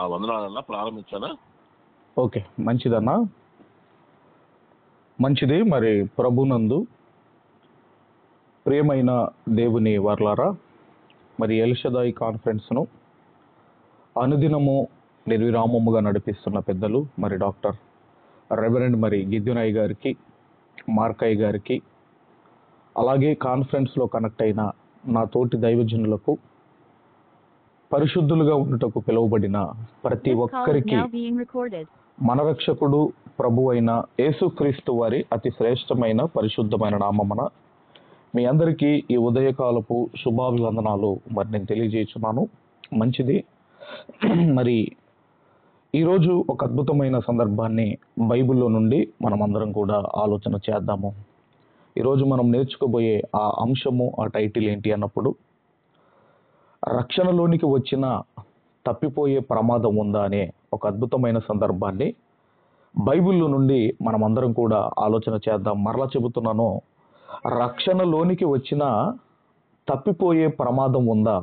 ఆ వందనాలన్నా ప్రారంభించానా? ఓకే, మంచిదన్నా. మంచిది. మరి ప్రభునందు ప్రియమైన దేవుని వర్లారా, మరి ఎల్షదాయి కాన్ఫరెన్స్ను అనుదినము నిర్విరామముగా నడిపిస్తున్న పెద్దలు మరి డాక్టర్ రెవరెండ్ మరి గిద్యునయ్య గారికి, మార్కయ్య గారికి, అలాగే కాన్ఫరెన్స్లో కనెక్ట్ అయిన నా తోటి దైవజనులకు, పరిశుద్ధులుగా ఉండుటకు పిలువబడిన ప్రతి ఒక్కరికి మన రక్షకుడు ప్రభు అయిన యేసుక్రీస్తు వారి అతి శ్రేష్టమైన పరిశుద్ధమైన నామమున మీ అందరికీ ఈ ఉదయకాలపు శుభాభివందనాలు మరి నేను తెలియజేస్తున్నాను. మంచిది. మరి ఈరోజు ఒక అద్భుతమైన సందర్భాన్ని బైబిల్లో నుండి మనం అందరం కూడా ఆలోచన చేద్దాము. ఈరోజు మనం నేర్చుకోబోయే ఆ అంశము, ఆ టైటిల్ ఏంటి అన్నప్పుడు, రక్షణలోనికి వచ్చిన తప్పిపోయే ప్రమాదం ఉందా అనే ఒక అద్భుతమైన సందర్భాన్ని బైబిల్లో నుండి మనం అందరం కూడా ఆలోచన చేద్దాం. మరలా చెబుతున్నాను, రక్షణలోనికి వచ్చిన తప్పిపోయే ప్రమాదం ఉందా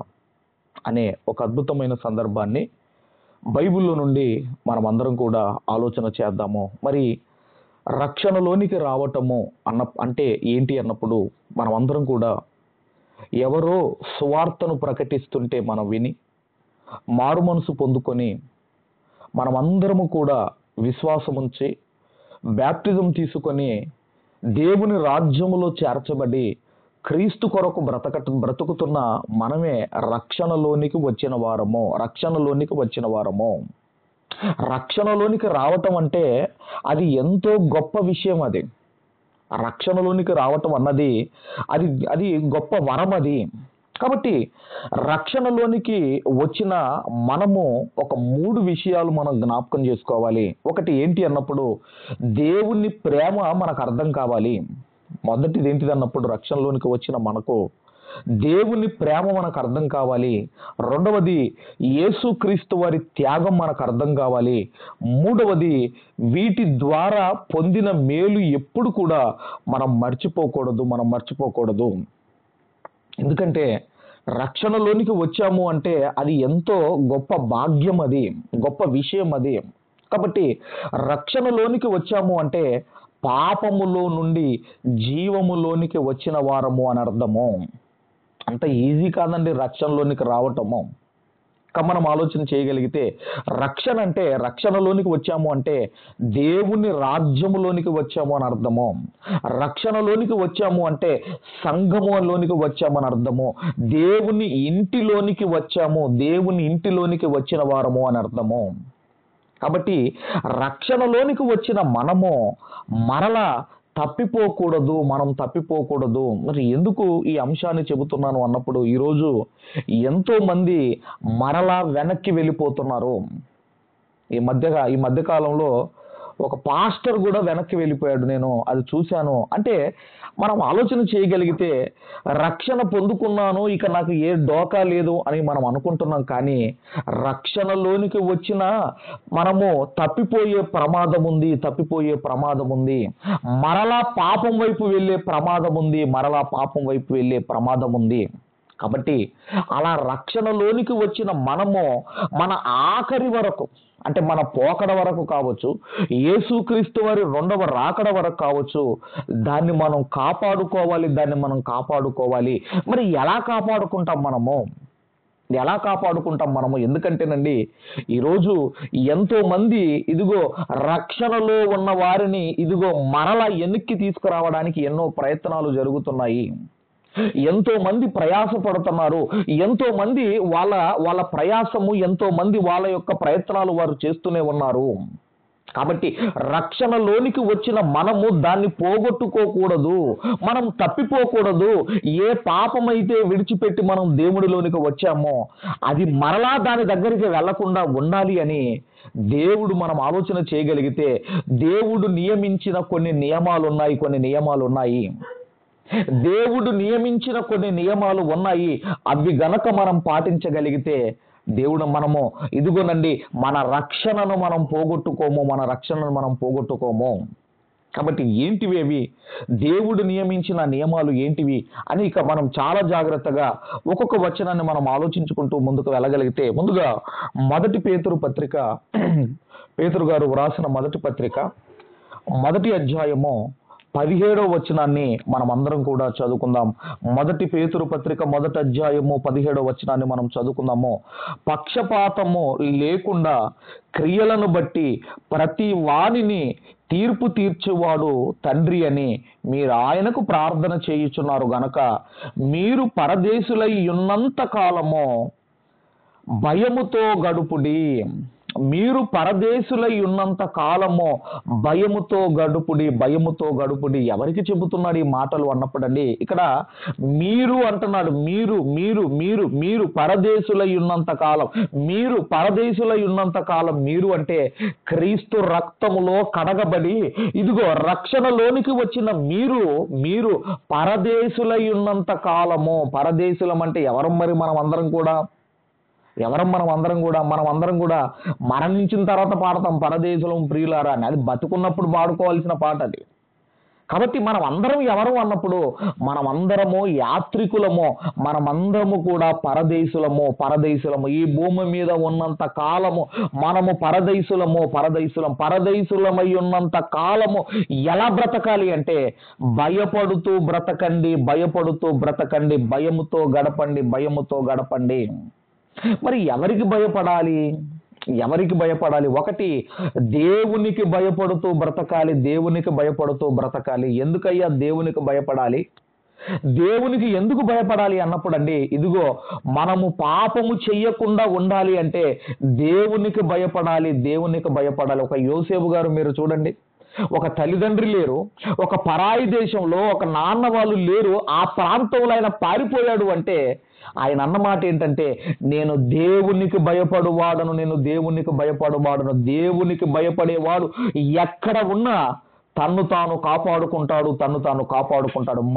అనే ఒక అద్భుతమైన సందర్భాన్ని బైబిల్లో నుండి మనం అందరం కూడా ఆలోచన చేద్దాము. మరి రక్షణలోనికి రావటము అంటే ఏంటి అన్నప్పుడు, మనం అందరం కూడా ఎవరో సువార్తను ప్రకటిస్తుంటే మనం విని మారు మనసు పొందుకొని మనమందరము కూడా విశ్వాసం ఉంచి బ్యాప్టిజం తీసుకొని దేవుని రాజ్యములో చేర్చబడి క్రీస్తు కొరకు బ్రతుకుతున్న మనమే రక్షణలోనికి వచ్చిన వారము. రక్షణలోనికి రావటం అంటే అది ఎంతో గొప్ప విషయం. అది రక్షణలోనికి రావటం అన్నది అది గొప్ప వరం. అది కాబట్టి రక్షణలోనికి వచ్చిన మనము ఒక 3 విషయాలు మనం జ్ఞాపకం చేసుకోవాలి. ఒకటి ఏంటి అన్నప్పుడు, దేవుని ప్రేమ మనకు అర్థం కావాలి. మొదటిది ఏంటిది అన్నప్పుడు, రక్షణలోనికి వచ్చిన మనకు దేవుని ప్రేమ మనకు అర్థం కావాలి. రెండవది, యేసుక్రీస్తు వారి త్యాగం మనకు అర్థం కావాలి. మూడవది, వీటి ద్వారా పొందిన మేలు ఎప్పుడు కూడా మనం మర్చిపోకూడదు. ఎందుకంటే రక్షణలోనికి వచ్చాము అంటే అది ఎంతో గొప్ప భాగ్యం, అది గొప్ప విషయం. అది కాబట్టి రక్షణలోనికి వచ్చాము అంటే పాపములో నుండి జీవములోనికి వచ్చిన వారము అని అర్థము. అంత ఈజీ కాదండి రక్షణలోనికి రావటము. మనం ఆలోచన చేయగలిగితే రక్షణలోనికి వచ్చాము అంటే దేవుని రాజ్యములోనికి వచ్చాము అని అర్థము. రక్షణలోనికి వచ్చాము అంటే సంఘములోనికి వచ్చామని అర్థము. దేవుని ఇంటిలోనికి వచ్చిన వారము అని అర్థము. కాబట్టి రక్షణలోనికి వచ్చిన మనము మరలా మనం తప్పిపోకూడదు. మరి ఎందుకు ఈ అంశాన్ని చెబుతున్నాను అన్నప్పుడు, ఈరోజు ఎంతో మంది మరలా వెనక్కి వెళ్ళిపోతున్నారు. ఈ మధ్యకాలంలో ఒక పాస్టర్ కూడా వెనక్కి వెళ్ళిపోయాడు. నేను అది చూశాను. అంటే మనం ఆలోచన చేయగలిగితే రక్షణ పొందుకున్నాను, ఇక నాకు ఏ డోకా లేదు అని మనం అనుకుంటున్నాం. కానీ రక్షణలోనికి వచ్చిన మనము తప్పిపోయే ప్రమాదం ఉంది. మరలా పాపం వైపు వెళ్ళే ప్రమాదం ఉంది. కాబట్టి అలా రక్షణలోనికి వచ్చిన మనము మన ఆఖరి వరకు, అంటే మన పోకడ వరకు కావచ్చు, యేసుక్రీస్తు వారి రెండవ రాకడ వరకు కావచ్చు, దాన్ని మనం కాపాడుకోవాలి. మరి ఎలా కాపాడుకుంటాం మనము? ఎందుకంటేనండి, ఈరోజు ఎంతో మంది ఇదిగో రక్షణలో ఉన్న వారిని మరలా వెనక్కి తీసుకురావడానికి ఎన్నో ప్రయత్నాలు జరుగుతున్నాయి. ఎంతో మంది ప్రయాసపడుతున్నారు. ఎంతో మంది వాళ్ళ ప్రయాసము, ఎంతో మంది వాళ్ళ యొక్క ప్రయత్నాలు వారు చేస్తూనే ఉన్నారు. కాబట్టి రక్షణలోనికి వచ్చిన మనము దాన్ని పోగొట్టుకోకూడదు, మనం తప్పిపోకూడదు. ఏ పాపమైతే విడిచిపెట్టి మనం దేవుడిలోనికి వచ్చామో అది మరలా దాని దగ్గరికి వెళ్లకుండా ఉండాలి అని దేవుడు మనం ఆలోచన చేయగలిగితే, దేవుడు నియమించిన కొన్ని నియమాలు ఉన్నాయి. అవి గనక మనం పాటించగలిగితే దేవుడు మనము ఇదిగోనండి మన రక్షణను మనం పోగొట్టుకోము. కాబట్టి ఏంటివి అవి, దేవుడు నియమించిన నియమాలు ఏంటివి అని ఇక మనం చాలా జాగ్రత్తగా ఒక్కొక్క వచనాన్ని మనం ఆలోచించుకుంటూ ముందుకు వెళ్ళగలిగితే, ముందుగా మొదటి పేతురు పత్రిక, పేతురు గారు వ్రాసిన మొదటి పత్రిక మొదటి అధ్యాయము 17వ వచనాన్ని మనం అందరం కూడా చదువుకుందాం. మొదటి పేతురు పత్రిక మొదటి అధ్యాయము 17వ వచనాన్ని మనం చదువుకుందాము. పక్షపాతము లేకుండా క్రియలను బట్టి ప్రతి వానిని తీర్పు తీర్చువాడు తండ్రి అని మీరు ఆయనకు ప్రార్థన చేయుచున్నారు గనక మీరు పరదేశులై ఉన్నంత కాలము భయముతో గడుపుడి. మీరు పరదేశులై ఉన్నంత కాలము భయముతో గడుపుడి, భయముతో గడుపుడి. ఎవరికి చెబుతున్నాడు ఈ మాటలు అన్నప్పుడండి, ఇక్కడ మీరు అంటున్నాడు. మీరు మీరు మీరు మీరు పరదేశులై ఉన్నంత కాలం, మీరు పరదేశులై ఉన్నంత కాలం. మీరు అంటే క్రీస్తు రక్తములో కడగబడి ఇదిగో రక్షణలోనికి వచ్చిన మీరు, మీరు పరదేశులై ఉన్నంత కాలము. పరదేశులం అంటే ఎవరు మరి? మనం అందరం కూడా మనం అందరం కూడా మరణించిన తర్వాత పాడతాం పరదేశులం ప్రియులారా అని. అది బతుకున్నప్పుడు పాడుకోవాల్సిన పాట అది. కాబట్టి మనం అందరం ఎవరు అన్నప్పుడు మనమందరము యాత్రికులము, మనమందరము కూడా పరదేశులము. ఈ భూమి మీద ఉన్నంత కాలము మనము పరదేశులమై ఉన్నంత కాలము ఎలా బ్రతకాలి అంటే భయపడుతూ బ్రతకండి, భయముతో గడపండి. మరి ఎవరికి భయపడాలి? ఒకటి, దేవునికి భయపడుతూ బ్రతకాలి. ఎందుకయ్యా దేవునికి భయపడాలి? దేవునికి ఎందుకు భయపడాలి అన్నప్పుడు అండి, ఇదిగో మనము పాపము చెయ్యకుండా ఉండాలి అంటే దేవునికి భయపడాలి. ఒక యోసేపు గారు మీరు చూడండి, ఒక తల్లిదండ్రి లేరు, ఒక పరాయి దేశంలో ఒక నాన్న వాళ్ళు లేరు, ఆ ప్రాంతంలో ఆయన పారిపోయాడు అంటే ఆయన అన్నమాట ఏంటంటే నేను దేవునికి భయపడువాడను. దేవునికి భయపడేవాడు ఎక్కడ ఉన్నా తన్ను తాను కాపాడుకుంటాడు.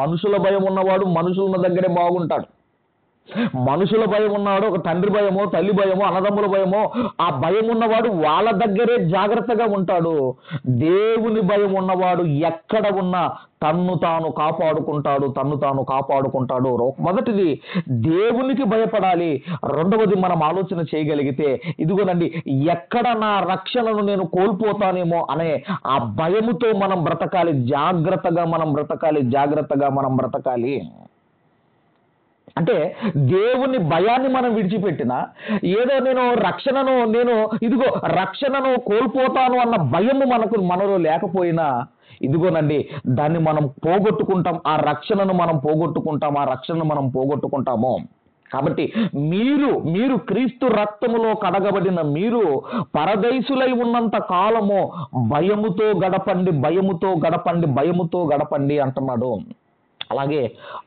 మనుషుల భయం ఉన్నవాడు మనుషుల దగ్గరే బాగుంటాడు. మనుషుల భయం ఉన్నాడు, ఒక తండ్రి భయమో తల్లి భయమో అన్నదమ్ముల భయమో, ఆ భయం ఉన్నవాడు వాళ్ళ దగ్గరే జాగ్రత్తగా ఉంటాడు. దేవుని భయం ఉన్నవాడు ఎక్కడ ఉన్నా తన్ను తాను కాపాడుకుంటాడు. మొదటిది దేవునికి భయపడాలి. రెండవది మనం ఆలోచన చేయగలిగితే ఇదిగోనండి, ఎక్కడ నా రక్షణను నేను కోల్పోతానేమో అనే ఆ భయముతో మనం బ్రతకాలి. జాగ్రత్తగా మనం బ్రతకాలి. అంటే దేవుని భయాన్ని మనం విడిచిపెట్టినా, ఏదో నేను రక్షణను కోల్పోతాను అన్న భయము మనలో లేకపోయినా ఇదిగోనండి దాన్ని మనం పోగొట్టుకుంటాం. ఆ రక్షణను మనం పోగొట్టుకుంటాము. కాబట్టి మీరు క్రీస్తు రక్తములో కడగబడిన మీరు పరదేశులై ఉన్నంత కాలము భయముతో గడపండి అంటున్నాడు. అలాగే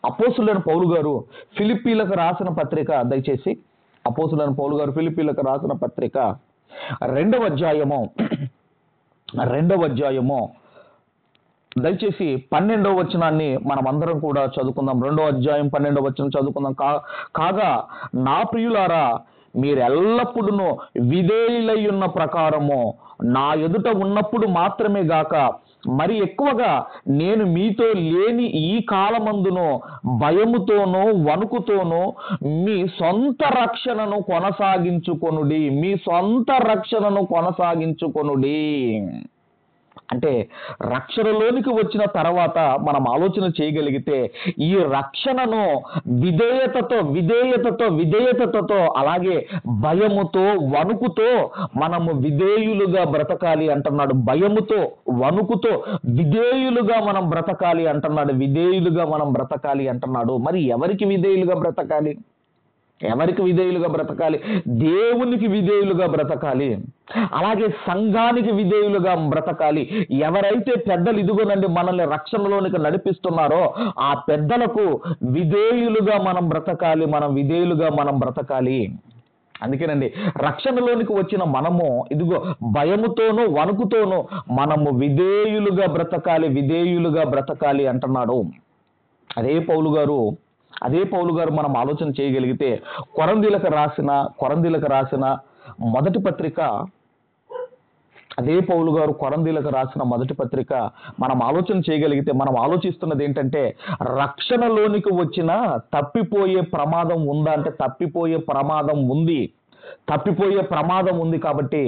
అపోస్తులైన పౌలు గారు ఫిలిప్పీలకు రాసిన పత్రిక, దయచేసి అపోస్తులైన పౌలు గారు ఫిలిప్పీలకు రాసిన పత్రిక 2వ అధ్యాయము దయచేసి 12వ వచనాన్ని మనం అందరం కూడా చదువుకుందాం. 2వ అధ్యాయం 12వ వచనం చదువుకుందాం. కాగా నా ప్రియులారా, మీరెల్లప్పుడూ విధేయులై ఉన్న ప్రకారము నా ఎదుట ఉన్నప్పుడు మాత్రమే గాక మరి ఎక్కువగా నేను మీతో లేని ఈ కాలమందును భయముతోనూ వణుకుతోనూ మీ సొంత రక్షణను కొనసాగించుకొనుడి. అంటే రక్షణలోనికి వచ్చిన తర్వాత మనం ఆలోచన చేయగలిగితే ఈ రక్షణను విధేయతతో అలాగే భయముతో వణుకుతో మనము విధేయులుగా బ్రతకాలి అంటున్నాడు. భయముతో వణుకుతో విధేయులుగా మనం బ్రతకాలి అంటున్నాడు. మరి ఎవరికి విధేయులుగా బ్రతకాలి? దేవునికి విధేయులుగా బ్రతకాలి. అలాగే సంఘానికి విధేయులుగా బ్రతకాలి. ఎవరైతే పెద్దలు ఇదిగోనండి మనల్ని రక్షణలోనికి నడిపిస్తున్నారో ఆ పెద్దలకు విధేయులుగా మనం బ్రతకాలి. అందుకేనండి రక్షణలోనికి వచ్చిన మనము ఇదిగో భయముతోనూ వణుకుతోనూ మనము విధేయులుగా బ్రతకాలి అంటున్నాడు. అదే పౌలు గారు మనం ఆలోచన చేయగలిగితే కొరంథీలకు రాసిన మొదటి పత్రిక అదే పౌలు గారు కొరంథీయులకు రాసిన మొదటి పత్రిక మనం ఆలోచన చేయగలిగితే, మనం ఆలోచిస్తున్నది ఏంటంటే, రక్షణలోనికి వచ్చిన తప్పిపోయే ప్రమాదం ఉందా అంటే తప్పిపోయే ప్రమాదం ఉంది. తప్పిపోయే ప్రమాదం ఉంది. కాబట్టి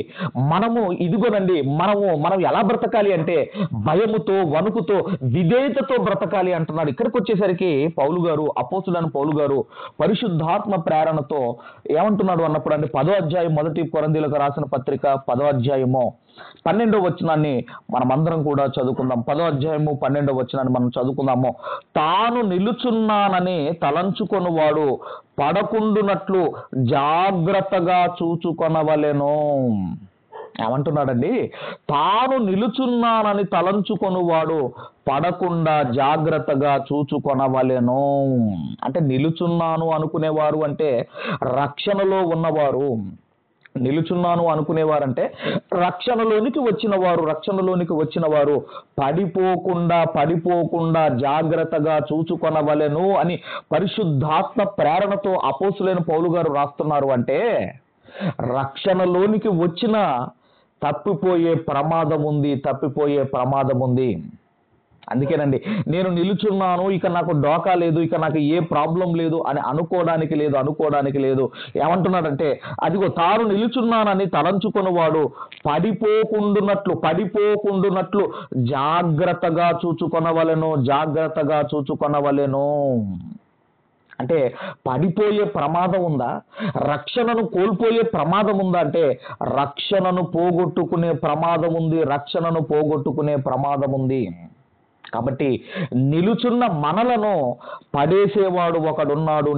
మనము ఇదిగోనండి, మనం ఎలా బ్రతకాలి అంటే భయముతో, వణుకుతో, విధేయతతో బ్రతకాలి అంటున్నాడు. ఇక్కడికి వచ్చేసరికి పౌలు గారు, అపోస్తులైన పౌలు గారు పరిశుద్ధాత్మ ప్రేరణతో ఏమంటున్నాడు అన్నప్పుడు అంటే 10వ అధ్యాయం మొదటి కొరింథీయులకు రాసిన పత్రిక 10వ అధ్యాయము 12వ వచనాన్ని మనమందరం కూడా చదువుకుందాం. 10వ అధ్యాయము 12వ వచనాన్ని మనం చదువుకుందాము. తాను నిలుచున్నానని తలంచుకొనువాడు పడకుండునట్లు జాగ్రత్తగా చూచుకొనవలెను. ఏమంటున్నాడండి? తాను నిలుచున్నానని తలంచుకొనువాడు పడకుండా జాగ్రత్తగా చూచుకొనవలెను. అంటే నిలుచున్నాను అనుకునేవారు అంటే రక్షణలో ఉన్నవారు. నిలుచున్నాను అనుకునేవారంటే రక్షణలోనికి వచ్చిన వారు పడిపోకుండా జాగ్రత్తగా చూచుకొనవలెను అని పరిశుద్ధాత్మ ప్రేరణతో అపోస్తులైన పౌలు గారు రాస్తున్నారు. అంటే రక్షణలోనికి వచ్చిన తప్పిపోయే ప్రమాదం ఉంది. అందుకేనండి, నేను నిలుచున్నాను, ఇక నాకు డోకా లేదు, ఇక నాకు ఏ ప్రాబ్లం లేదు అని అనుకోవడానికి లేదు. ఏమంటున్నాడంటే, అదిగో తాను నిలుచున్నానని తలంచుకొనువాడు పడిపోకుండునట్లు జాగ్రత్తగా చూచుకొనవలెను. అంటే పడిపోయే ప్రమాదం ఉందా? రక్షణను కోల్పోయే ప్రమాదం ఉందా అంటే రక్షణను పోగొట్టుకునే ప్రమాదం ఉంది. కాబట్టి నిలుచున్న మనలను పడేసేవాడు ఒకడున్నాడు.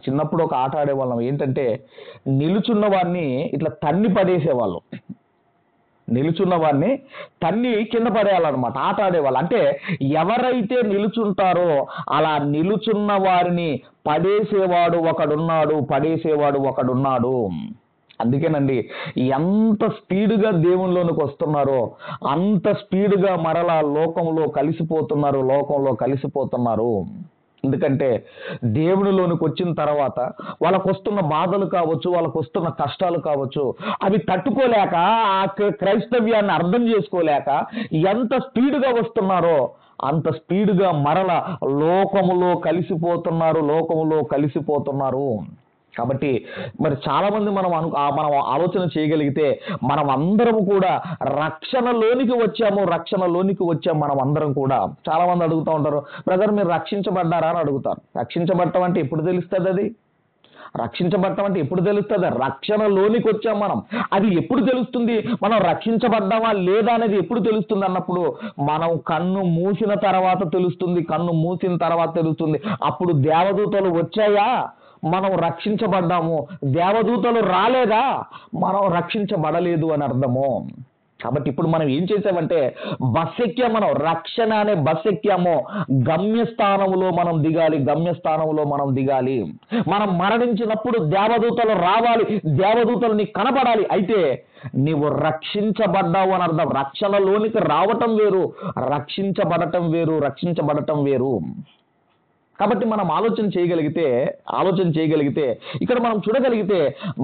చిన్నప్పుడు ఒక ఆట ఆడేవాళ్ళం. ఏంటంటే నిలుచున్న వాడిని ఇట్లా తన్ని పడేసేవాళ్ళు. నిలుచున్న వాడిని తన్ని కింద పడేయాలన్నమాట. ఆట ఆడేవాళ్ళు. అంటే ఎవరైతే నిలుచుంటారో అలా నిలుచున్న వారిని పడేసేవాడు ఒకడున్నాడు. అందుకేనండి, ఎంత స్పీడ్గా దేవునిలోనికి వస్తున్నారో అంత స్పీడ్గా మరలా లోకంలో కలిసిపోతున్నారు. ఎందుకంటే దేవునిలోనికి వచ్చిన తర్వాత వాళ్ళకు వస్తున్న బాధలు కావచ్చు, వాళ్ళకు వస్తున్న కష్టాలు కావచ్చు, అవి తట్టుకోలేక, ఆ క్రైస్తవ్యాన్ని అర్థం చేసుకోలేక ఎంత స్పీడ్గా వస్తున్నారో అంత స్పీడ్గా మరల లోకములో కలిసిపోతున్నారు. కాబట్టి మరి చాలా మంది మనం ఆలోచన చేయగలిగితే మనం అందరం కూడా రక్షణలోనికి వచ్చాము. మనం అందరం కూడా చాలా మంది అడుగుతూ ఉంటారు, బ్రదర్ మీరు రక్షించబడ్డారా అని అడుగుతారు. రక్షించబడటం అంటే ఎప్పుడు తెలుస్తుంది? రక్షణలోనికి వచ్చాం మనం. అది ఎప్పుడు తెలుస్తుంది? మనం రక్షించబడ్డామా లేదా అనేది ఎప్పుడు తెలుస్తుంది అన్నప్పుడు మనం కన్ను మూసిన తర్వాత తెలుస్తుంది. అప్పుడు దేవదూతలు వచ్చాయా, మనం రక్షించబడ్డాము. దేవదూతలు రాలేదా, మనం రక్షించబడలేదు అని అర్థము. కాబట్టి ఇప్పుడు మనం ఏం చేసామంటే బస్ ఎక్కాము. మనం రక్షణ అనే బస్ ఎక్కాము. గమ్యస్థానంలో మనం దిగాలి. మనం మరణించినప్పుడు దేవదూతలు రావాలి, దేవదూతలు నీకు కనపడాలి. అయితే నీవు రక్షించబడ్డావు అని అర్థం. రక్షణలోనికి రావటం వేరు, రక్షించబడటం వేరు. కాబట్టి మనం ఆలోచన చేయగలిగితే ఇక్కడ మనం చూడగలిగితే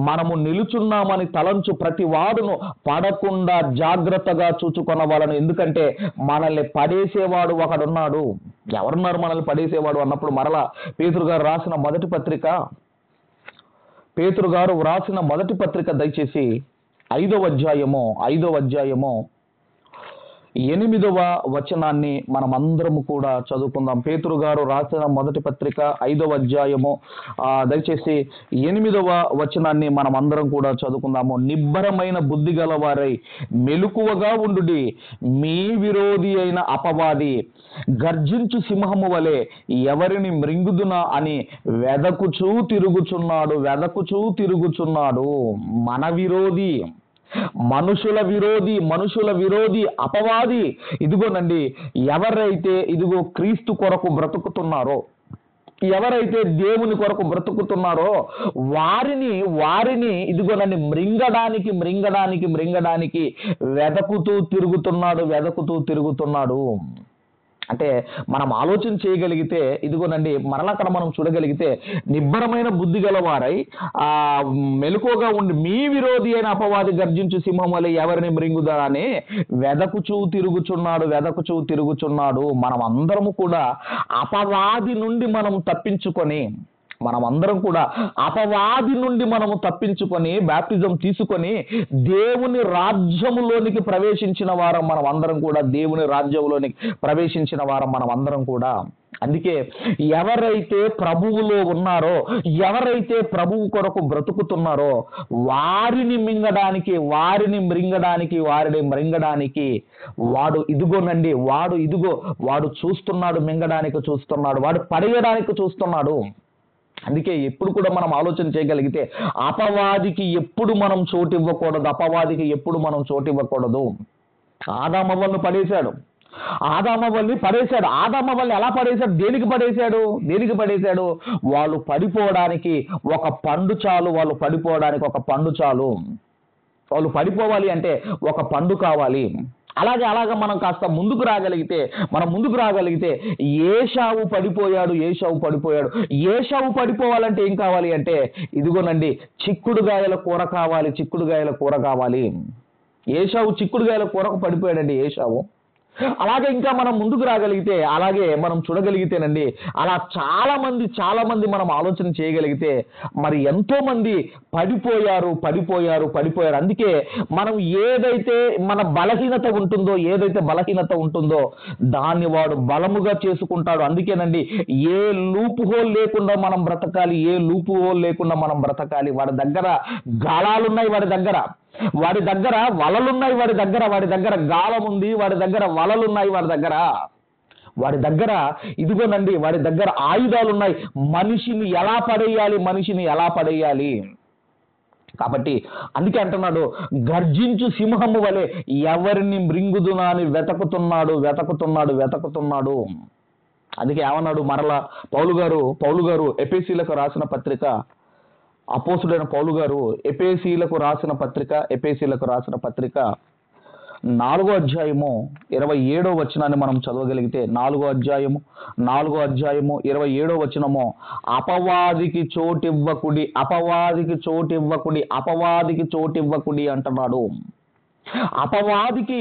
మనము నిలుచున్నామని తలంచు ప్రతి వాడును పడకుండా జాగ్రత్తగా చూచుకొనవాలను. ఎందుకంటే మనల్ని పడేసేవాడు ఒకడున్నాడు. ఎవరున్నారు మనల్ని పడేసేవాడు అన్నప్పుడు మరలా పేతురు గారు రాసిన మొదటి పత్రిక దయచేసి 5వ అధ్యాయము 8వ వచనాన్ని మనం అందరము కూడా చదువుకుందాం. పేతురు గారు రాసిన మొదటి పత్రిక 5వ అధ్యాయము దయచేసి 8వ వచనాన్ని మనం అందరం కూడా చదువుకుందాము. నిబ్బరమైన బుద్ధి గలవారై మెలకువగా ఉండుడి. మీ విరోధి అయిన అపవాది గర్జించు సింహము వలె ఎవరిని మృంగుదునా అని వెదకుచూ తిరుగుచున్నాడు. మన విరోధి, మనుషుల విరోధి అపవాది. ఇదిగోనండి, ఎవరైతే క్రీస్తు కొరకు బ్రతుకుతున్నారో, ఎవరైతే దేవుని కొరకు బ్రతుకుతున్నారో వారిని ఇదిగోనండి మృంగడానికి వెదకుతూ తిరుగుతున్నాడు. అంటే మనం ఆలోచన చేయగలిగితే ఇదిగోనండి మరలా అక్కడ మనం చూడగలిగితే నిబ్బరమైన బుద్ధి గలవారై ఆ మెలకువగా ఉండి మీ విరోధి అయిన అపవాది గర్జించు సింహం వలె ఎవరిని మృంగుదా అని వెదకుచూ తిరుగుచున్నాడు. మనం అందరము కూడా అపవాది నుండి మనం తప్పించుకొని బాప్టిజం తీసుకొని దేవుని రాజ్యములోనికి ప్రవేశించిన వారం మనం అందరం కూడా. మనం అందరం కూడా. అందుకే ఎవరైతే ప్రభువులో ఉన్నారో, ఎవరైతే ప్రభువు కొరకు బ్రతుకుతున్నారో వారిని మృంగడానికి వాడు ఇదిగోనండి, వాడు చూస్తున్నాడు, మింగడానికి చూస్తున్నాడు, వాడు పడేయడానికి చూస్తున్నాడు. అందుకే ఎప్పుడు కూడా మనం ఆలోచన చేయగలిగితే అపవాదికి ఎప్పుడు మనం చోటు ఇవ్వకూడదు. ఆదామవ్వలను పడేశాడు. ఆదామవ్వల్ని ఎలా పడేశాడు? దేనికి పడేశాడు? వాళ్ళు పడిపోవడానికి ఒక పండు చాలు. వాళ్ళు పడిపోవాలి అంటే ఒక పండు కావాలి. అలాగే మనం కాస్త ముందుకు రాగలిగితే ఏశావు పడిపోయాడు. ఏశావు పడిపోవాలంటే ఏం కావాలి అంటే ఇదిగోనండి చిక్కుడుగాయల కూర కావాలి. ఏశావు చిక్కుడుగాయల కూరకు పడిపోయాడండి ఏశావు. అలాగే ఇంకా మనం ముందుకు రాగలిగితే, అలాగే మనం చూడగలిగితేనండి అలా చాలా మంది మనం ఆలోచన చేయగలిగితే మరి ఎంతో మంది పడిపోయారు. అందుకే మనం ఏదైతే బలహీనత ఉంటుందో దాన్ని వాడు బలముగా చేసుకుంటాడు. అందుకేనండి ఏ లూప్ హోల్ లేకుండా మనం బ్రతకాలి. వాడి దగ్గర గాలాలున్నాయి, వాడి దగ్గర వలలున్నాయి, వాడి దగ్గర గాలం ఉంది, వాడి దగ్గర వలలున్నాయి, వాడి దగ్గర ఇదిగోనండి వాడి దగ్గర ఆయుధాలున్నాయి. మనిషిని ఎలా పడేయాలి. కాబట్టి అందుకే అంటున్నాడు గర్జించు సింహము వలె ఎవరిని మృంగుదునా అని వెతకుతున్నాడు. అందుకే ఏమన్నాడు మరలా పౌలు గారు ఎఫెసీయులకు రాసిన పత్రిక, అపోస్తుడైన పౌలు గారు ఎఫెసీయులకు రాసిన పత్రిక 4వ అధ్యాయము 27వ వచనాన్ని మనం చదవగలిగితే 4వ అధ్యాయము 27వ వచనము అపవాదికి చోటివ్వకుడి అంటున్నాడు. అపవాదికి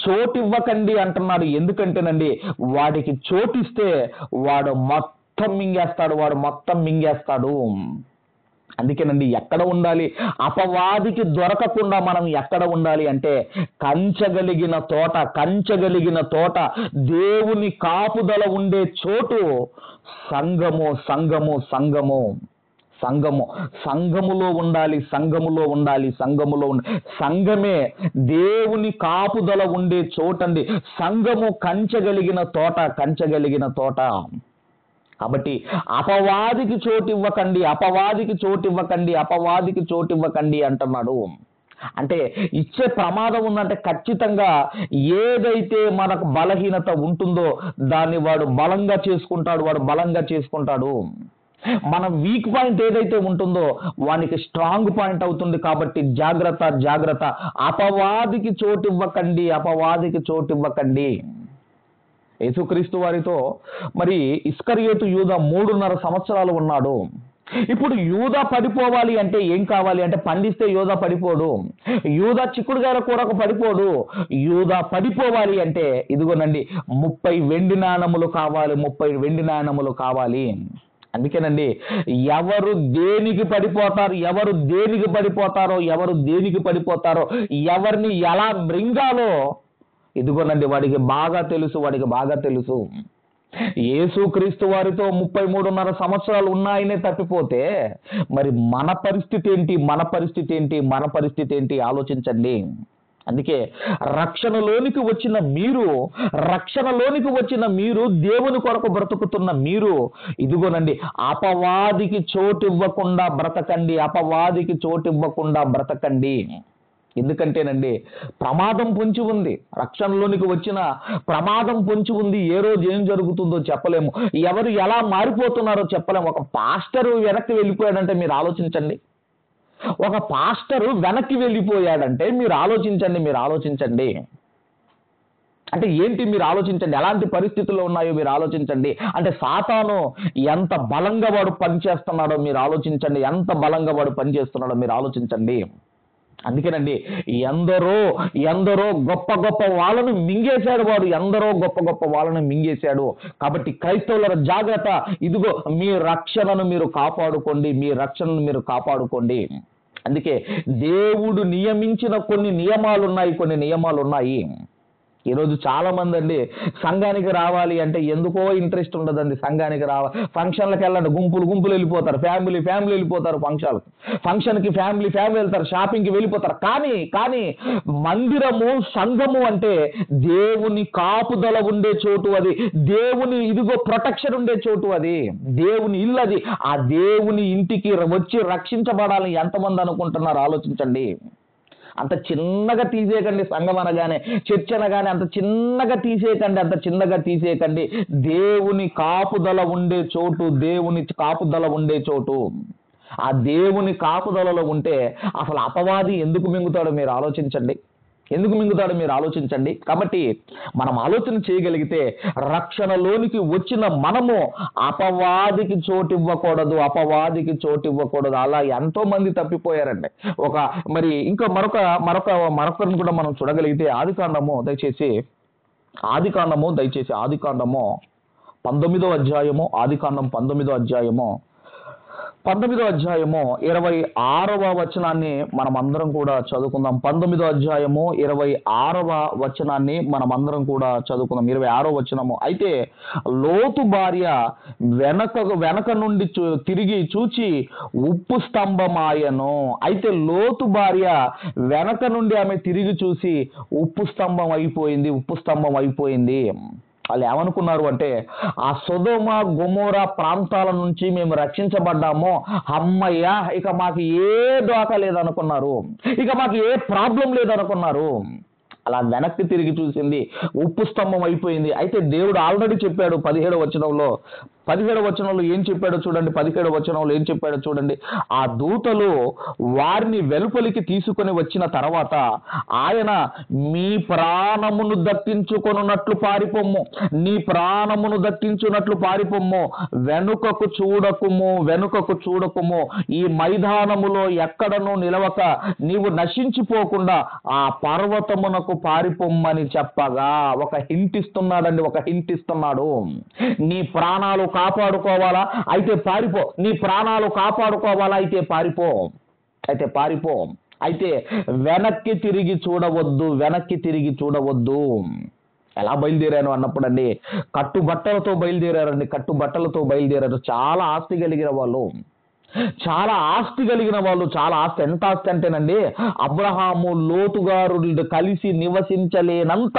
చోటివ్వకండి అంటున్నాడు. ఎందుకంటేనండి వాడికి చోటిస్తే వాడు మొత్తం మింగేస్తాడు. అందుకేనండి ఎక్కడ ఉండాలి? అపవాదికి దొరకకుండా మనం ఎక్కడ ఉండాలి అంటే కంచగలిగిన తోట, దేవుని కాపుదల ఉండే చోటు సంఘములో ఉండాలి. సంఘమే దేవుని కాపుదల ఉండే చోటండి. సంఘము కంచగలిగిన తోట. కాబట్టి అపవాదికి చోటివ్వకండి అంటున్నాడు. అంటే ఇచ్చే ప్రమాదం ఉందంటే ఖచ్చితంగా ఏదైతే మనకు బలహీనత ఉంటుందో దాన్ని వాడు బలంగా చేసుకుంటాడు. మన వీక్ పాయింట్ ఏదైతే ఉంటుందో వానికి స్ట్రాంగ్ పాయింట్ అవుతుంది. కాబట్టి జాగ్రత్త. అపవాదికి చోటివ్వకండి. యేసుక్రీస్తు వారితో మరి ఇస్కరియోతు యూదా 3.5 సంవత్సరాలు ఉన్నాడు. ఇప్పుడు యూదా పడిపోవాలి అంటే ఏం కావాలి అంటే పండిస్తే యూదా పడిపోడు. యూదా చిక్కుడుగాయల కూరకు పడిపోడు. యూదా పడిపోవాలి అంటే ఇదిగోనండి 30 వెండి నాణములు కావాలి. అందుకేనండి ఎవరు దేనికి పడిపోతారో ఎవరిని ఎలా మృంగాలో ఇదిగోనండి వాడికి బాగా తెలుసు. యేసుక్రీస్తు వారితో 33.5 సంవత్సరాలు ఉన్నాయనే తప్పిపోతే మరి మన పరిస్థితి ఏంటి ఆలోచించండి. అందుకే రక్షణలోనికి వచ్చిన మీరు దేవుని కొరకు బ్రతుకుతున్న మీరు ఇదిగోనండి అపవాదికి చోటివ్వకుండా బ్రతకండి. ఎందుకంటేనండి ప్రమాదం పొంచి ఉంది. రక్షణలోనికి వచ్చిన ప్రమాదం పొంచి ఉంది. ఏ రోజు ఏం జరుగుతుందో చెప్పలేము. ఎవరు ఎలా మారిపోతున్నారో చెప్పలేము. ఒక పాస్టరు వెనక్కి వెళ్ళిపోయాడంటే మీరు ఆలోచించండి. మీరు ఆలోచించండి. అంటే ఏంటి మీరు ఆలోచించండి, ఎలాంటి పరిస్థితుల్లో ఉన్నాయో మీరు ఆలోచించండి. అంటే సాతాను ఎంత బలంగా వాడు పనిచేస్తున్నాడో మీరు ఆలోచించండి, ఎంత బలంగా వాడు పనిచేస్తున్నాడో మీరు ఆలోచించండి. అందుకేనండి ఎందరో ఎందరో గొప్ప గొప్ప వాళ్ళను మింగేశాడు వాడు, ఎందరో గొప్ప గొప్ప వాళ్ళను మింగేశాడు. కాబట్టి క్రైస్తవుల జాగ్రత్త, ఇదిగో మీ రక్షణను మీరు కాపాడుకోండి, మీ రక్షణను మీరు కాపాడుకోండి. అందుకే దేవుడు నియమించిన కొన్ని నియమాలు ఉన్నాయి. ఈరోజు చాలా మంది అండి సంఘానికి రావాలి అంటే ఎందుకో ఇంట్రెస్ట్ ఉండదండి. సంఘానికి ఫంక్షన్లకు వెళ్ళండి, గుంపులు వెళ్ళిపోతారు, ఫ్యామిలీ వెళ్ళిపోతారు, ఫంక్షన్కి ఫ్యామిలీ వెళ్తారు, షాపింగ్కి వెళ్ళిపోతారు. కానీ మందిరము, సంఘము అంటే దేవుని కాపుదల ఉండే చోటు, అది దేవుని ఇదిగో ప్రొటెక్షన్ ఉండే చోటు, అది దేవుని ఇల్లు, అది ఆ దేవుని ఇంటికి వచ్చి రక్షించబడాలని ఎంతమంది అనుకుంటున్నారు ఆలోచించండి. అంత చిన్నగా తీసేయకండి, సంఘం అనగానే, చర్చ్ అనగానే అంత చిన్నగా తీసేయకండి. దేవుని కాపుదల ఉండే చోటు, ఆ దేవుని కాపుదలలో ఉంటే అసలు అపవాది ఎందుకు మింగుతాడో మీరు ఆలోచించండి. కాబట్టి మనం ఆలోచన చేయగలిగితే రక్షణలోనికి వచ్చిన మనము అపవాదికి చోటు ఇవ్వకూడదు. అలా ఎంతో మంది తప్పిపోయారండి. మరి ఇంకా మరొకరిని కూడా మనం చూడగలిగితే ఆదికాండము దయచేసి 19వ అధ్యాయము, ఆదికాండం 19వ అధ్యాయము 26వ వచనాన్ని మనం అందరం కూడా చదువుకుందాం. 19వ అధ్యాయము 26వ వచనాన్ని మనం అందరం కూడా చదువుకుందాం. 26వ వచనము, అయితే లోతు భార్య వెనక నుండి తిరిగి చూచి ఉప్పు స్తంభమాయను. అయితే లోతు భార్య వెనక నుండి ఆమె తిరిగి చూసి ఉప్పు స్తంభం అయిపోయింది. వాళ్ళు ఏమనుకున్నారు అంటే, ఆ సొదొమ గొమొర్రా ప్రాంతాల నుంచి మేము రక్షించబడ్డాము, అమ్మయ్య, ఇక మాకు ఏ డోకా లేదనుకున్నారు, ఇక మాకు ఏ ప్రాబ్లం లేదనుకున్నారు. అలా వెనక్కి తిరిగి చూసింది, ఉప్పు స్తంభం అయిపోయింది. అయితే దేవుడు ఆల్రెడీ చెప్పాడు 17వ వచనంలో ఏం చెప్పాడో చూడండి. 17వ వచనంలో ఏం చెప్పాడో చూడండి. ఆ దూతలు వారిని వెలుపలికి తీసుకొని వచ్చిన తర్వాత ఆయన, మీ ప్రాణమును దక్కించుకొనున్నట్లు పారిపోమ్ము, నీ ప్రాణమును దక్కించున్నట్లు పారిపోమ్ము, వెనుకకు చూడకుము, ఈ మైదానములో ఎక్కడనూ నిలవక నీవు నశించిపోకుండా ఆ పర్వతమునకు పారిపోమ్మని చెప్పగా ఒక హింట్ ఇస్తున్నాడు. నీ ప్రాణాలు కాపాడుకోవాలా, అయితే పారిపో. నీ ప్రాణాలు కాపాడుకోవాలా, అయితే పారిపో. అయితే వెనక్కి తిరిగి చూడవద్దు. ఎలా బయలుదేరాను అన్నప్పుడు అండి, కట్టుబట్టలతో బయలుదేరారు. చాలా ఆస్తి కలిగిన వాళ్ళు, చాలా ఆస్తి, ఎంత ఆస్తి అంటేనండి, అబ్రహాము లోతు గారు కలిసి నివసించలేనంత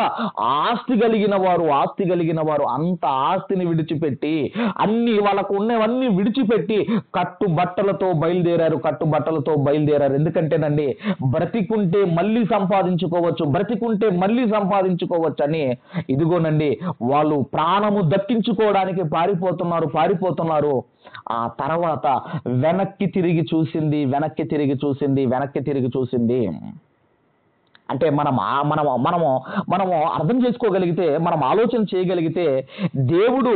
ఆస్తి కలిగిన వారు అంత ఆస్తిని విడిచిపెట్టి, అన్ని వాళ్ళకు ఉన్నవన్నీ విడిచిపెట్టి కట్టుబట్టలతో బయలుదేరారు. ఎందుకంటేనండి, బ్రతికుంటే మళ్ళీ సంపాదించుకోవచ్చు అని ఇదిగోనండి వాళ్ళు ప్రాణము దక్కించుకోవడానికి పారిపోతున్నారు. ఆ తర్వాత వెనక్కి తిరిగి చూసింది. అంటే మనము అర్థం చేసుకోగలిగితే, మనం ఆలోచన చేయగలిగితే, దేవుడు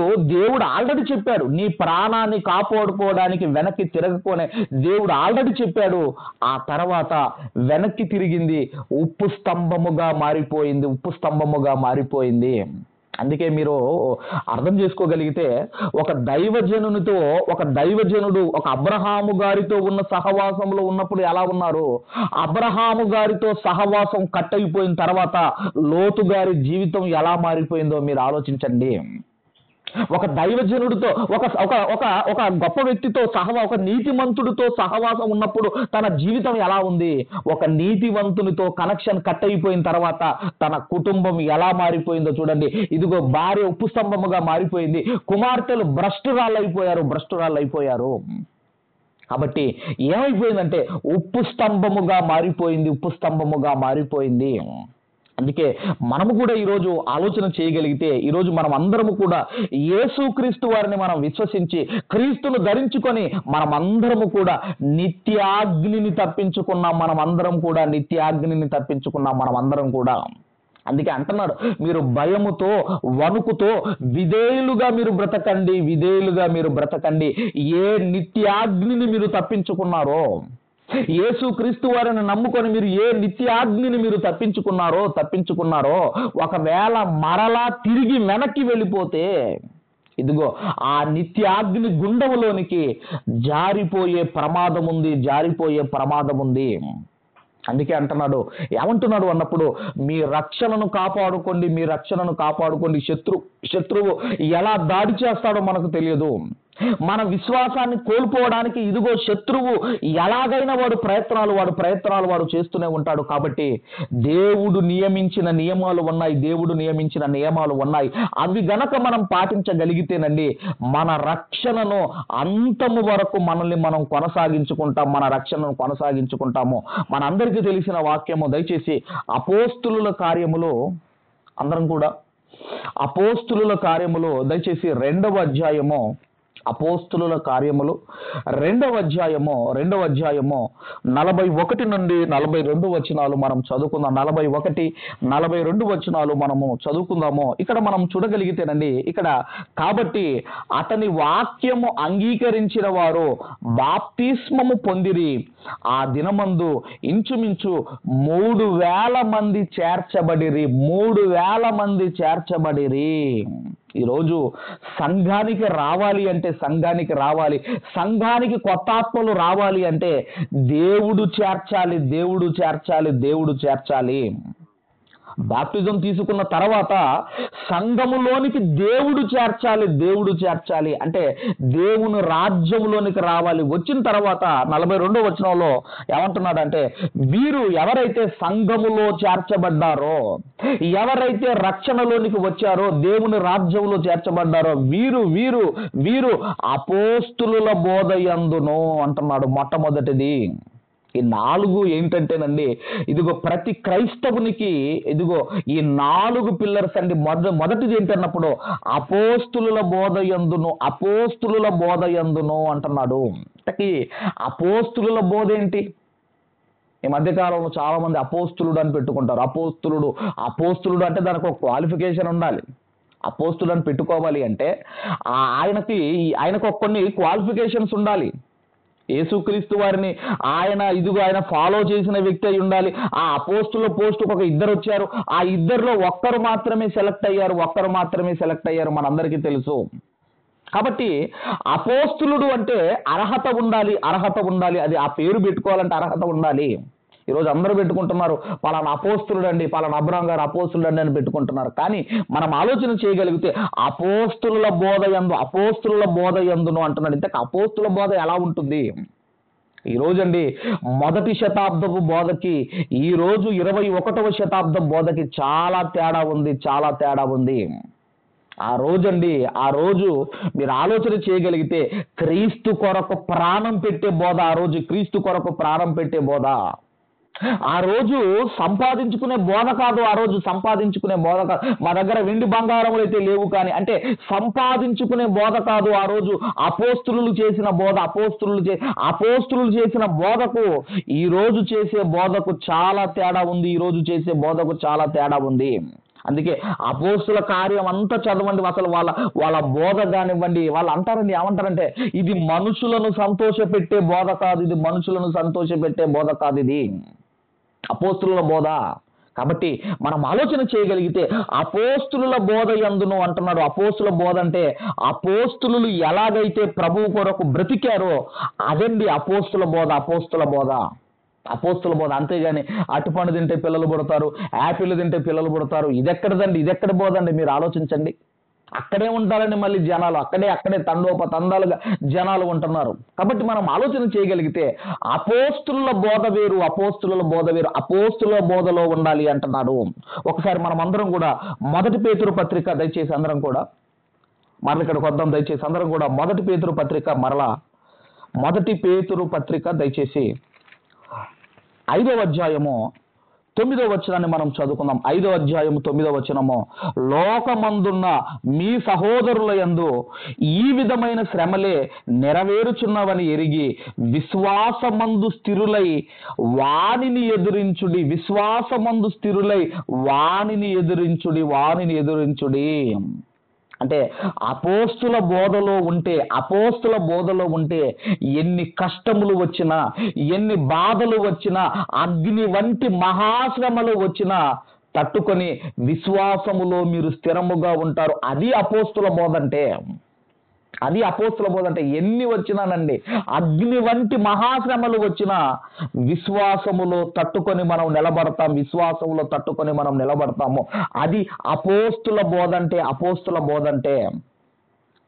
ఆల్రెడీ చెప్పాడు, నీ ప్రాణాన్ని కాపాడుకోవడానికి వెనక్కి తిరగకోనే దేవుడు ఆల్రెడీ చెప్పాడు. ఆ తర్వాత వెనక్కి తిరిగింది, ఉప్పు స్తంభముగా మారిపోయింది. అందుకే మీరు అర్థం చేసుకోగలిగితే, ఒక దైవజనుడు ఒక అబ్రహాము గారితో ఉన్న సహవాసంలో ఉన్నప్పుడు ఎలా ఉన్నారు, అబ్రహాము గారితో సహవాసం కట్ అయిపోయిన తర్వాత లోతు గారి జీవితం ఎలా మారిపోయిందో మీరు ఆలోచించండి. ఒక దైవజనుడితో, ఒక గొప్ప వ్యక్తితో ఒక నీతిమంతుడితో సహవాసం ఉన్నప్పుడు తన జీవితం ఎలా ఉంది, ఒక నీతివంతునితో కనెక్షన్ కట్ అయిపోయిన తర్వాత తన కుటుంబం ఎలా మారిపోయిందో చూడండి. ఇదిగో భార్య ఉప్పు స్తంభముగా మారిపోయింది, కుమార్తెలు భ్రష్టురాళ్ళైపోయారు. కాబట్టి ఏమైపోయిందంటే ఉప్పు స్తంభముగా మారిపోయింది. అందుకే మనము కూడా ఈరోజు ఆలోచన చేయగలిగితే, ఈరోజు మనం అందరము కూడా యేసుక్రీస్తు వారిని మనం విశ్వసించి క్రీస్తును ధరించుకొని మనమందరము కూడా నిత్యాగ్నిని తప్పించుకున్నాం. మనమందరం కూడా అందుకే అంటున్నాడు, మీరు భయముతో వణుకుతో విధేయులుగా మీరు బ్రతకండి, విధేయులుగా మీరు బ్రతకండి. ఏ నిత్యాగ్నిని మీరు తప్పించుకున్నారో, యేసుక్రీస్తు వారిని నమ్ముకొని మీరు ఏ నిత్యాగ్నిని మీరు తప్పించుకున్నారో ఒకవేళ మరలా తిరిగి వెనక్కి వెళ్ళిపోతే ఇదిగో ఆ నిత్యాగ్ని గుండములోనికి జారిపోయే ప్రమాదం ఉంది. అందుకే అంటున్నాడు, ఏమంటున్నాడు అన్నప్పుడు, మీ రక్షణను కాపాడుకోండి. శత్రువు ఎలా దాడి చేస్తాడో మనకు తెలియదు. మన విశ్వాసాన్ని కోల్పోవడానికి ఇదిగో శత్రువు ఎలాగైనా వాడు ప్రయత్నాలు చేస్తూనే ఉంటాడు. కాబట్టి దేవుడు నియమించిన నియమాలు ఉన్నాయి. అవి గనక మనం పాటించగలిగితేనండి మన రక్షణను అంతము వరకు మనల్ని మనం కొనసాగించుకుంటాం, మన రక్షణను కొనసాగించుకుంటాము. మనందరికీ తెలిసిన వాక్యము, దయచేసి అపోస్తులుల కార్యములు అందరం కూడా అపోస్తులుల కార్యములు దయచేసి 2వ అధ్యాయము, అపోస్తులుల కార్యములు 2వ అధ్యాయము 41 నుండి 42 వచనాలు మనం చదువుకుందాం. 41, 42 వచనాలు మనము చదువుకుందాము. ఇక్కడ మనం చూడగలిగితేనండి, ఇక్కడ కాబట్టి అతని వాక్యము అంగీకరించిన వారు బాప్తిస్మము పొందిరి. ఆ దినమందు ఇంచుమించు 3,000 మంది చేర్చబడిరి. 3,000 మంది చేర్చబడిరి. ఈరోజు సంఘానికి రావాలి, సంఘానికి కొత్త ఆత్మలు రావాలి అంటే దేవుడు చేర్చాలి. బాప్తిజం తీసుకున్న తర్వాత సంఘములోనికి దేవుడు చేర్చాలి అంటే దేవుని రాజ్యములోనికి రావాలి. వచ్చిన తర్వాత 42వ వచనంలో ఏమంటున్నాడంటే, వీరు ఎవరైతే సంఘములో చేర్చబడ్డారో, ఎవరైతే రక్షణలోనికి వచ్చారో, దేవుని రాజ్యములో చేర్చబడ్డారో వీరు అపోస్తులుల బోధయందును అంటున్నాడు. మొట్టమొదటిది ఈ 4 ఏంటంటేనండి, ఇదిగో ప్రతి క్రైస్తవునికి ఇదిగో ఈ 4 పిల్లర్స్ అండి. మొదటిది ఏంటన్నప్పుడు అపోస్తులుల బోధయందును అంటున్నాడు. అపోస్తులుల బోధ ఏంటి? ఈ మధ్యకాలంలో చాలా మంది అపోస్తులుడు అని పెట్టుకుంటారు. అపోస్తులుడు అంటే దానికి ఒక క్వాలిఫికేషన్ ఉండాలి. అపోస్తులు అని పెట్టుకోవాలి అంటే ఆయనకు కొన్ని క్వాలిఫికేషన్స్ ఉండాలి. యేసుక్రీస్తు వారిని ఆయన ఫాలో చేసిన వ్యక్తి అయి ఉండాలి. ఆ అపోస్తుల పోస్టుకు ఒక 2 వచ్చారు. ఆ 2లో ఒక్కరు మాత్రమే సెలెక్ట్ అయ్యారు. మనందరికీ తెలుసు. కాబట్టి అపోస్తులుడు అంటే అర్హత ఉండాలి. అది ఆ పేరు పెట్టుకోవాలంటే అర్హత ఉండాలి. ఈరోజు అందరూ పెట్టుకుంటున్నారు, పలానా అపోస్తులుడు అండి, పలానా అబ్రహాం గారు అపోస్తులుడు అండి అని పెట్టుకుంటున్నారు. కానీ మనం ఆలోచన చేయగలిగితే అపోస్తులుల బోధ యందును అంటున్నాడు. ఇంతకు అపోస్తుల బోధ ఎలా ఉంటుంది? ఈ రోజండి మొదటి శతాబ్దపు బోధకి ఈ రోజు 21వ శతాబ్దం బోధకి చాలా తేడా ఉంది. ఆ రోజు మీరు ఆలోచన చేయగలిగితే క్రీస్తు కొరకు ప్రాణం పెట్టే బోధ. ఆ రోజు సంపాదించుకునే బోధ కాదు. మా దగ్గర వెండి బంగారములు అయితే లేవు కానీ అంటే సంపాదించుకునే బోధ కాదు. ఆ రోజు అపోస్తులు చేసిన బోధ, అపోస్తులు చేసిన బోధకు ఈ రోజు చేసే బోధకు చాలా తేడా ఉంది. అందుకే అపోస్తుల కార్యం అంతా చదవండి. అసలు వాళ్ళ బోధ కానివ్వండి, వాళ్ళు ఏమంటారంటే ఇది మనుషులను సంతోషపెట్టే బోధ కాదు, ఇది అపోస్తుల బోధ. కాబట్టి మనం ఆలోచన చేయగలిగితే అపోస్తులుల బోధ యందును అంటున్నాడు. అపోస్తుల బోధ అంటే అపోస్తులు ఎలాగైతే ప్రభువు కొరకు బ్రతికారో అదండి అపోస్తుల బోధ. అంతేగాని అటుపండు తింటే పిల్లలు పుడతారు, యాపిల్ తింటే పిల్లలు పుడతారు, ఇదెక్కడ బోధ అండి? మీరు ఆలోచించండి. అక్కడే ఉంటారండి మళ్ళీ జనాలు, అక్కడే తండోపతండాలుగా జనాలు ఉంటున్నారు. కాబట్టి మనం ఆలోచన చేయగలిగితే అపోస్తుల బోధ వేరు, అపోస్తుల బోధలో ఉండాలి అంటున్నాడు. ఒకసారి మనం అందరం కూడా 1 పేతురు పత్రిక దయచేసి అందరం కూడా మరల ఇక్కడికి వద్దాం. దయచేసి అందరం కూడా 1 పేతురు పత్రిక 1 పేతురు పత్రిక దయచేసి 5వ అధ్యాయము 9వ వచనాన్ని మనం చదువుకుందాం. 5వ అధ్యాయము 9వ వచనము, లోకమందున్న మీ సహోదరుల యందు ఈ విధమైన శ్రమలే నెరవేరుచున్నవని ఎరిగి విశ్వాసమందు స్థిరులై వానిని ఎదురించుడి. విశ్వాసమందు స్థిరులై వానిని ఎదురించుడి. అంటే అపోస్తుల బోధలో ఉంటే ఎన్ని కష్టములు వచ్చినా, ఎన్ని బాధలు వచ్చినా, అగ్ని వంటి మహాశ్రమలు వచ్చినా తట్టుకొని విశ్వాసములో మీరు స్థిరముగా ఉంటారు. అది అపోస్తుల బోధ అంటే ఎన్ని వచ్చినానండి, అగ్ని వంటి మహాశ్రమలు వచ్చినా విశ్వాసములో తట్టుకొని మనం నిలబడతాము. అది అపోస్తుల బోధ అంటే.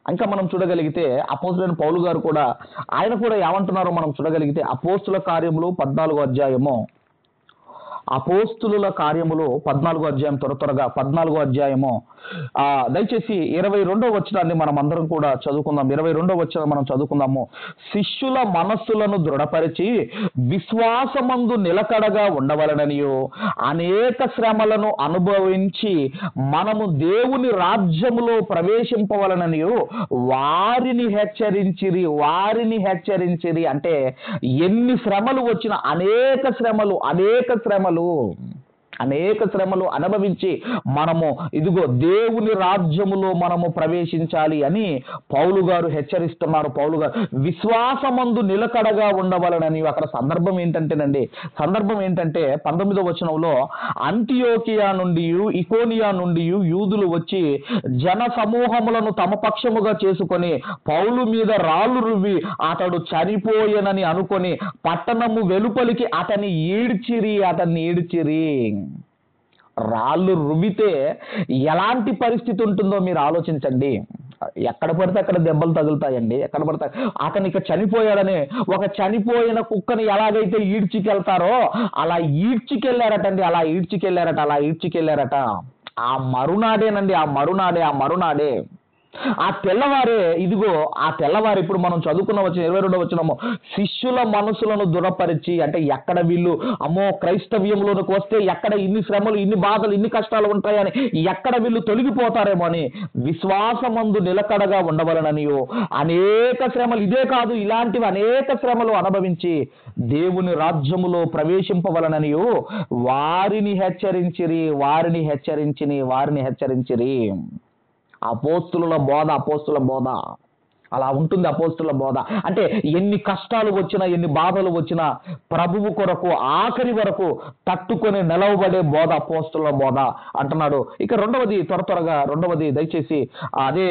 ఇంకా మనం చూడగలిగితే అపోస్తులైన పౌలు గారు కూడా ఆయన కూడా ఏమంటున్నారో మనం చూడగలిగితే అపోస్తుల కార్యములు 14వ అధ్యాయము, అపోస్తుల కార్యములు 14వ అధ్యాయం, త్వరగా 14వ అధ్యాయము దయచేసి 22వ వచనాన్ని మనం అందరం కూడా చదువుకుందాం. 22వ వచనం మనం చదువుకుందాము. శిష్యుల మనస్సులను దృఢపరిచి విశ్వాసమందు నిలకడగా ఉండవలననియు అనేక శ్రమలను అనుభవించి మనము దేవుని రాజ్యములో ప్రవేశింపవలననియు వారిని హెచ్చరించిరి. అంటే ఎన్ని శ్రమలు వచ్చినా, అనేక శ్రమలు అనుభవించి మనము ఇదిగో దేవుని రాజ్యములో మనము ప్రవేశించాలి అని పౌలు గారు హెచ్చరిస్తున్నారు. పౌలు గారు విశ్వాసమందు నిలకడగా ఉండవలనని. అక్కడ సందర్భం ఏంటంటే 19వ వచనంలో అంతియోకియా నుండి ఇకోనియా నుండి యూదులు వచ్చి జన సమూహములను తమ పక్షముగా చేసుకొని పౌలు మీద రాళ్ళు రువ్వి అతడు చనిపోయెనని అనుకొని పట్టణము వెలుపలికి అతన్ని ఈడ్చిరి. రాళ్ళు రువ్వితే ఎలాంటి పరిస్థితి ఉంటుందో మీరు ఆలోచించండి. ఎక్కడ పడితే అక్కడ దెబ్బలు తగులుతాయండి. ఎక్కడ పడితే అతనికి చనిపోయాడని, ఒక చనిపోయిన కుక్కని ఎలాగైతే ఈడ్చికెళ్తారో అలా ఈడ్చికెళ్ళారట. ఆ మరునాడే ఆ తెల్లవారే ఇప్పుడు మనం చదువుకున్న వచ్చిన 22వ వచనము, శిష్యుల మనసులను దృఢపరిచి. అంటే ఎక్కడ వీళ్ళు క్రైస్తవ్యంలోనికి వస్తే ఎక్కడ ఇన్ని శ్రమలు, ఇన్ని బాధలు, ఇన్ని కష్టాలు ఉంటాయని ఎక్కడ వీళ్ళు తొలగిపోతారేమో అని విశ్వాసమందు నిలకడగా ఉండవలననియో అనేక శ్రమలు, ఇదే కాదు ఇలాంటివి అనేక శ్రమలు అనుభవించి దేవుని రాజ్యములో ప్రవేశింపవలననియో వారిని హెచ్చరించిరి. అపోస్తుల బోధ అలా ఉంటుంది. అపోస్తుల బోధ అంటే ఎన్ని కష్టాలు వచ్చినా, ఎన్ని బాధలు వచ్చినా ప్రభువు కొరకు ఆఖరి వరకు తట్టుకొని నిలవబడే బోధ అపోస్తుల బోధ అంటున్నాడు. ఇక రెండవది దయచేసి అదే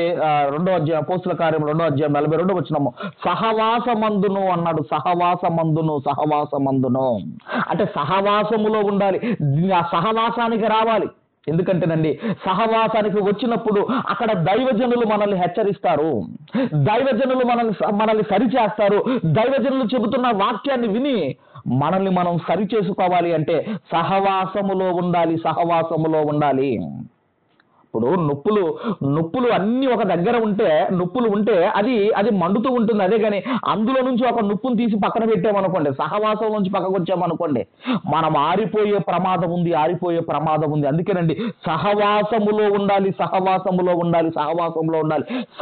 2వ అధ్యాయం, అపోస్తుల కార్యం 2వ అధ్యాయం 42వ వచనము, సహవాసమందును అన్నాడు. సహవాసమందును అంటే సహవాసములో ఉండాలి, ఆ సహవాసానికి రావాలి. ఎందుకంటేనండి సహవాసానికి వచ్చినప్పుడు అక్కడ దైవజనులు మనల్ని హెచ్చరిస్తారు, దైవజనులు మనల్ని సరిచేస్తారు. దైవజనులు చెబుతున్న వాక్యాన్ని విని మనల్ని మనం సరి చేసుకోవాలి అంటే సహవాసములో ఉండాలి. ఇప్పుడు నొప్పులు అన్ని ఒక దగ్గర ఉంటే అది మండుతూ ఉంటుంది. అదే కానీ అందులో నుంచి ఒక నొప్పును తీసి పక్కన పెట్టామనుకోండి, సహవాసం నుంచి పక్కకు వచ్చామనుకోండి, మనం ఆరిపోయే ప్రమాదం ఉంది. అందుకేనండి సహవాసములో ఉండాలి.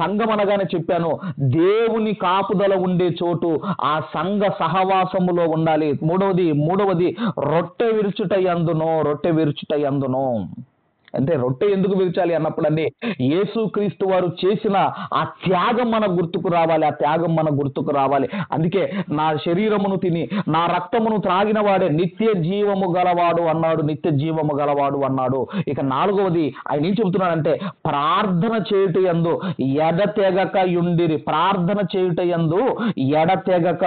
సంఘం అనగానే చెప్పాను, దేవుని కాపుదల ఉండే చోటు, ఆ సంఘ సహవాసములో ఉండాలి. మూడవది రొట్టె విరుచుటయందును. అంటే రొట్టె ఎందుకు విరిచాలి అన్నప్పుడు అండి, యేసుక్రీస్తు వారు చేసిన ఆ త్యాగం మన గుర్తుకు రావాలి. అందుకే నా శరీరమును తిని నా రక్తమును త్రాగిన వాడే నిత్య జీవము గలవాడు అన్నాడు. ఇక 4వది ఆయన ఏం చెబుతున్నాడంటే ప్రార్థన చేయుటయందు ఎడతెగక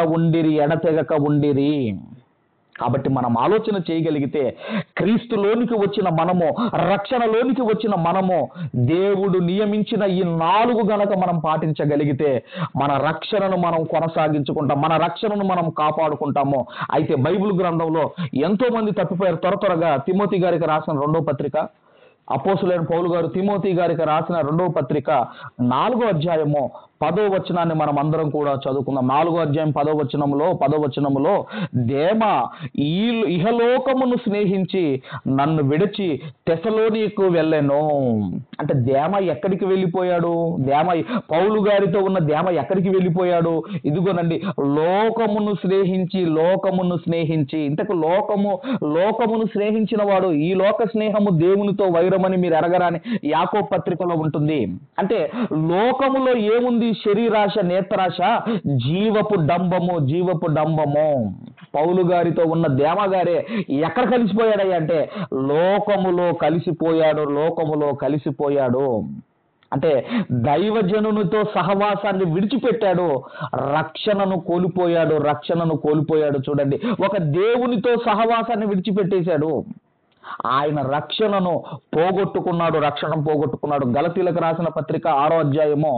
ఉండిరి. కాబట్టి మనం ఆలోచన చేయగలిగితే క్రీస్తులోనికి వచ్చిన మనము, రక్షణలోనికి వచ్చిన మనము, దేవుడు నియమించిన ఈ 4 గనక మనం పాటించగలిగితే మన రక్షణను మనం కొనసాగించుకుంటాం, మన రక్షణను మనం కాపాడుకుంటాము. అయితే బైబిల్ గ్రంథంలో ఎంతో మంది తప్పిపోయారు. త్వరగా తిమోతి గారికి రాసిన 2వ పత్రిక, అపోస్తులైన పౌలు గారు తిమోతి గారికి రాసిన 2వ పత్రిక 4వ అధ్యాయము 10వ వచనాన్ని మనం అందరం కూడా చదువుకుందాం. 4వ అధ్యాయం 10వ వచనములో దేమ ఈ ఇహలోకమును స్నేహించి నన్ను విడిచి తెసలోనికు వెళ్ళెను. అంటే దేమ ఎక్కడికి వెళ్ళిపోయాడు? పౌలు గారితో ఉన్న దేమ ఎక్కడికి వెళ్ళిపోయాడు? ఇదిగోనండి, లోకమును స్నేహించి ఇంతకు లోకమును స్నేహించిన వాడు, ఈ లోక స్నేహము దేవునితో వైరమని మీరు ఎరగరాని యాకోబు పత్రికలో ఉంటుంది. అంటే లోకములో ఏముంది? శరీరాశ, నేత్రాశ, జీవపు డంబము. పౌలు గారితో ఉన్న దేమగారే ఎక్కడ కలిసిపోయాడయ్యా అంటే లోకములో కలిసిపోయాడు. అంటే దైవజనునితో సహవాసాన్ని విడిచిపెట్టాడు, రక్షణను కోల్పోయాడు. చూడండి, ఒక దేవునితో సహవాసాన్ని విడిచిపెట్టేశాడు, ఆయన రక్షణ పోగొట్టుకున్నాడు. గలతీలకు రాసిన పత్రిక 6వ అధ్యాయము,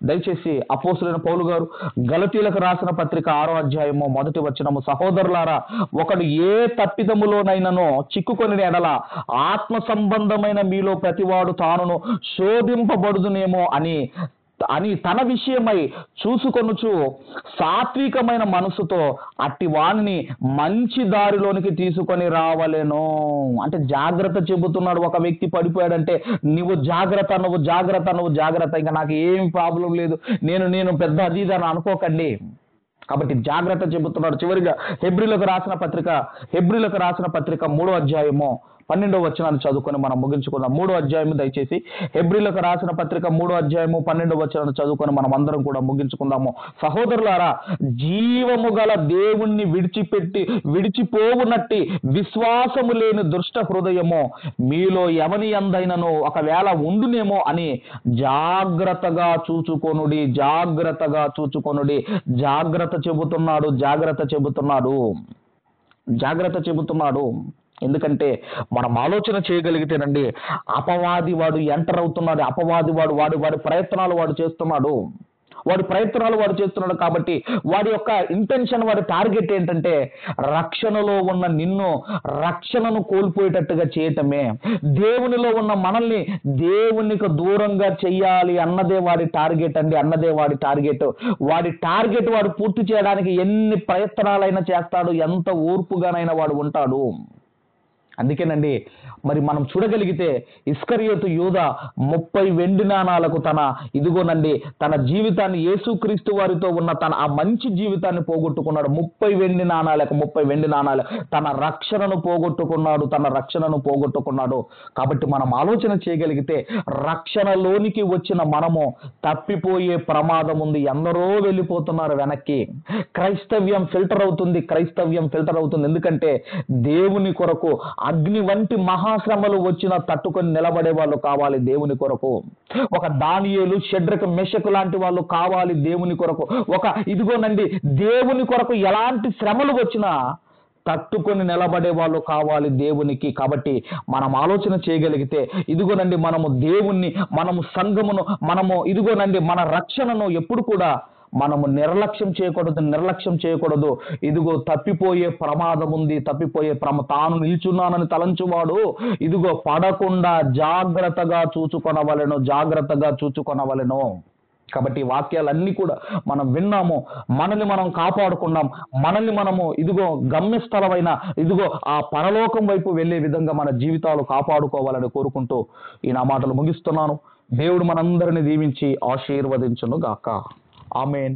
దయచేసి అపోస్తులైన పౌలు గారు గలతీలకు రాసిన పత్రిక 6వ అధ్యాయము 1వ వచనము, సహోదరులారా, ఒకడు ఏ తప్పిదములోనైనను చిక్కుకొని ఎడల ఆత్మ సంబంధమైన మీలో ప్రతివాడు తానును శోధింపబడుదునేమో అని తన విషయమై చూసుకొనుచు సాత్వికమైన మనసుతో అట్టి వాణిని మంచి దారిలోనికి తీసుకొని రావలేను. అంటే జాగ్రత్త చెబుతున్నాడు. ఒక వ్యక్తి పడిపోయాడంటే నువ్వు జాగ్రత్త, ఇంకా నాకు ఏం ప్రాబ్లం లేదు, నేను పెద్ద అది అని అనుకోకండి. కాబట్టి జాగ్రత్త చెబుతున్నాడు. చివరిగా హెబ్రీలకు రాసిన పత్రిక 3వ అధ్యాయము 12వ వచనాన్ని చదువుకొని మనం ముగించుకుందాం. 3వ అధ్యాయము, దయచేసి హెబ్రీలకు రాసిన పత్రిక 3వ అధ్యాయము 12వ వచనాన్ని చదువుకొని మనం అందరం కూడా ముగించుకుందాము. సహోదరులారా, జీవము గల దేవుణ్ణి విడిచిపోవునట్టి విశ్వాసము లేని దుష్ట హృదయము మీలో ఎవని యందైనను ఒకవేళ ఉండునేమో అని జాగ్రత్తగా చూచుకొనుడి. జాగ్రత్త చెబుతున్నాడు. ఎందుకంటే మనం ఆలోచన చేయగలిగితేనండి, అపవాది వాడు ఎంటర్ అవుతున్నాడు. వాడి ప్రయత్నాలు వాడు చేస్తున్నాడు. కాబట్టి వాడి యొక్క ఇంటెన్షన్, వాడి టార్గెట్ ఏంటంటే రక్షణలో ఉన్న నిన్ను రక్షణను కోల్పోయేటట్టుగా చేయటమే. దేవునిలో ఉన్న మనల్ని దేవునికి దూరంగా చెయ్యాలి అన్నదే వాడి టార్గెట్ అండి. వాడి టార్గెట్ వాడు పూర్తి చేయడానికి ఎన్ని ప్రయత్నాలైనా చేస్తాడు, ఎంత ఓర్పుగానైనా వాడు ఉంటాడు. అందుకేనండి, మరి మనం చూడగలిగితే ఇస్కరియోతు యూదా 30 వెండి నాణాలకు తన జీవితాన్ని, యేసుక్రీస్తు వారితో ఉన్న ఆ మంచి జీవితాన్ని పోగొట్టుకున్నాడు. 30 వెండి నాణాలు తన రక్షణను పోగొట్టుకున్నాడు. కాబట్టి మనం ఆలోచన చేయగలిగితే రక్షణలోనికి వచ్చిన మనము తప్పిపోయే ప్రమాదం ఉంది. ఎందరో వెళ్ళిపోతున్నారు వెనక్కి. క్రైస్తవ్యం ఫిల్టర్ అవుతుంది. ఎందుకంటే దేవుని కొరకు అగ్ని వంటి మహాశ్రమలు వచ్చినా తట్టుకొని నిలబడే వాళ్ళు కావాలి దేవుని కొరకు. ఒక దానియేలు, షడ్రకు, మెషకు లాంటి వాళ్ళు కావాలి దేవుని కొరకు. ఇదిగోనండి, దేవుని కొరకు ఎలాంటి శ్రమలు వచ్చినా తట్టుకొని నిలబడే వాళ్ళు కావాలి దేవునికి. కాబట్టి మనం ఆలోచన చేయగలిగితే ఇదిగోనండి, మనము దేవుణ్ణి, మనము సంఘమును, ఇదిగోనండి మన రక్షణను ఎప్పుడు కూడా మనము నిర్లక్ష్యం చేయకూడదు. ఇదిగో తప్పిపోయే ప్రమాదం ఉంది. తాను నిల్చున్నానని తలంచువాడు ఇదిగో పడకుండా జాగ్రత్తగా చూచుకొనవలెను. కాబట్టి వాక్యాలన్నీ కూడా మనం విన్నాము, మనల్ని మనం కాపాడుకున్నాం, మనల్ని మనము ఇదిగో గమ్యస్థలమైన ఆ పరలోకం వైపు వెళ్ళే విధంగా మన జీవితాలు కాపాడుకోవాలని కోరుకుంటూ ఈ నా మాటలు ముగిస్తున్నాను. దేవుడు మనందరిని దీవించి ఆశీర్వదించును గాక. ఆమేన్.